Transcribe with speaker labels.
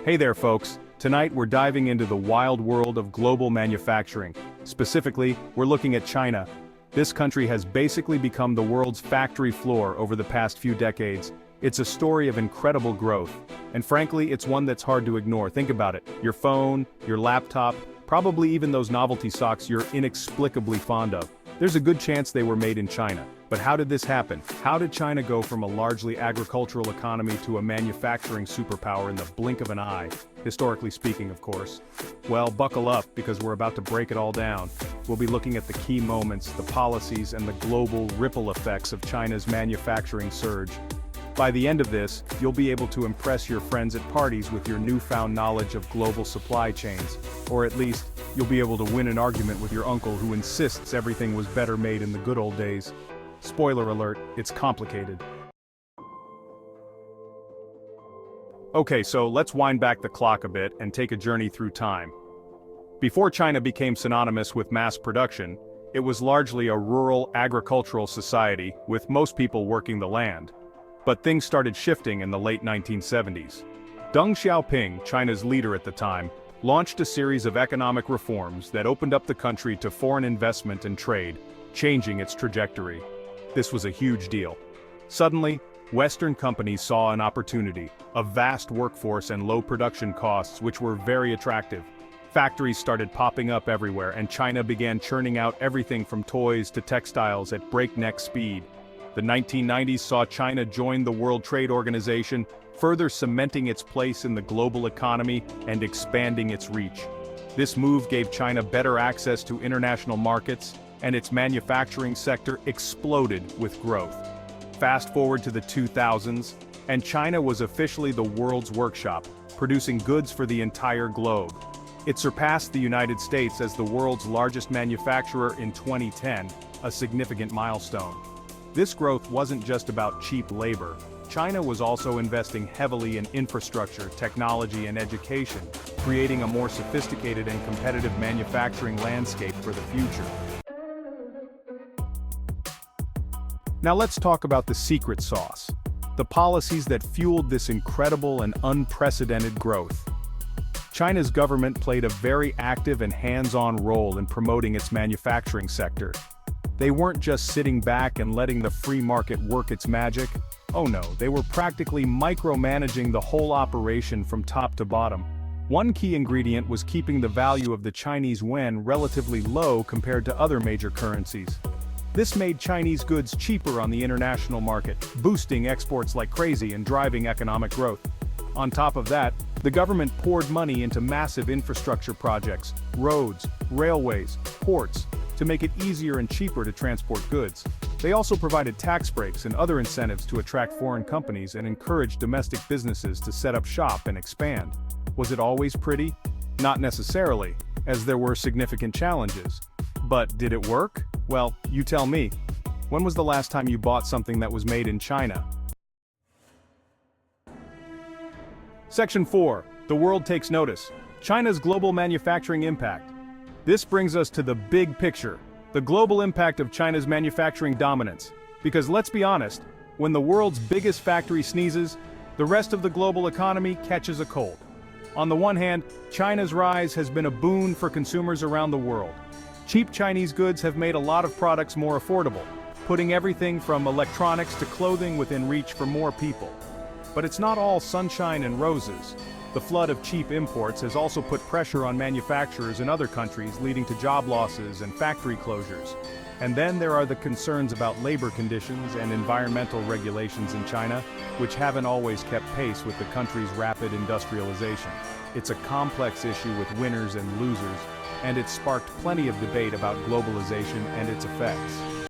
Speaker 1: Hey there folks, tonight we're diving into the wild world of global manufacturing. Specifically, we're looking at China. This country has basically become the world's factory floor over the past few decades. It's a story of incredible growth. And frankly, it's one that's hard to ignore. Think about it. Your phone, your laptop, probably even those novelty socks you're inexplicably fond of. There's a good chance they were made in China. But how did this happen? How did China go from a largely agricultural economy to a manufacturing superpower in the blink of an eye? Historically speaking, of course. Well, buckle up, because we're about to break it all down. We'll be looking at the key moments, the policies, and the global ripple effects of China's manufacturing surge. By the end of this, you'll be able to impress your friends at parties with your newfound knowledge of global supply chains. Or at least, you'll be able to win an argument with your uncle who insists everything was better made in the good old days. Spoiler alert, it's complicated. Okay, so let's wind back the clock a bit and take a journey through time. Before China became synonymous with mass production, it was largely a rural agricultural society, with most people working the land. But things started shifting in the late 1970s. Deng Xiaoping, China's leader at the time, launched a series of economic reforms that opened up the country to foreign investment and trade, changing its trajectory. This was a huge deal. Suddenly, Western companies saw an opportunity, a vast workforce and low production costs which were very attractive. Factories started popping up everywhere, and China began churning out everything from toys to textiles at breakneck speed. The 1990s saw China join the World Trade Organization, further cementing its place in the global economy and expanding its reach. This move gave China better access to international markets, and its manufacturing sector exploded with growth. Fast forward to the 2000s, and China was officially the world's workshop, producing goods for the entire globe. It surpassed the United States as the world's largest manufacturer in 2010, a significant milestone. This growth wasn't just about cheap labor. China was also investing heavily in infrastructure, technology, and education, creating a more sophisticated and competitive manufacturing landscape for the future. Now let's talk about the secret sauce, the policies that fueled this incredible and unprecedented growth. China's government played a very active and hands-on role in promoting its manufacturing sector. They weren't just sitting back and letting the free market work its magic. Oh no, they were practically micromanaging the whole operation from top to bottom. One key ingredient was keeping the value of the Chinese yuan relatively low compared to other major currencies. This made Chinese goods cheaper on the international market, boosting exports like crazy and driving economic growth. On top of that, the government poured money into massive infrastructure projects, roads, railways, ports, to make it easier and cheaper to transport goods. They also provided tax breaks and other incentives to attract foreign companies and encourage domestic businesses to set up shop and expand. Was it always pretty? Not necessarily, as there were significant challenges. But did it work? Well, you tell me. When was the last time you bought something that was made in China? Section 4. The world takes notice. China's global manufacturing impact. This brings us to the big picture, the global impact of China's manufacturing dominance. Because let's be honest, when the world's biggest factory sneezes, the rest of the global economy catches a cold. On the one hand, China's rise has been a boon for consumers around the world. Cheap Chinese goods have made a lot of products more affordable, putting everything from electronics to clothing within reach for more people. But it's not all sunshine and roses. The flood of cheap imports has also put pressure on manufacturers in other countries, leading to job losses and factory closures. And then there are the concerns about labor conditions and environmental regulations in China, which haven't always kept pace with the country's rapid industrialization. It's a complex issue with winners and losers, and it's sparked plenty of debate about globalization and its effects.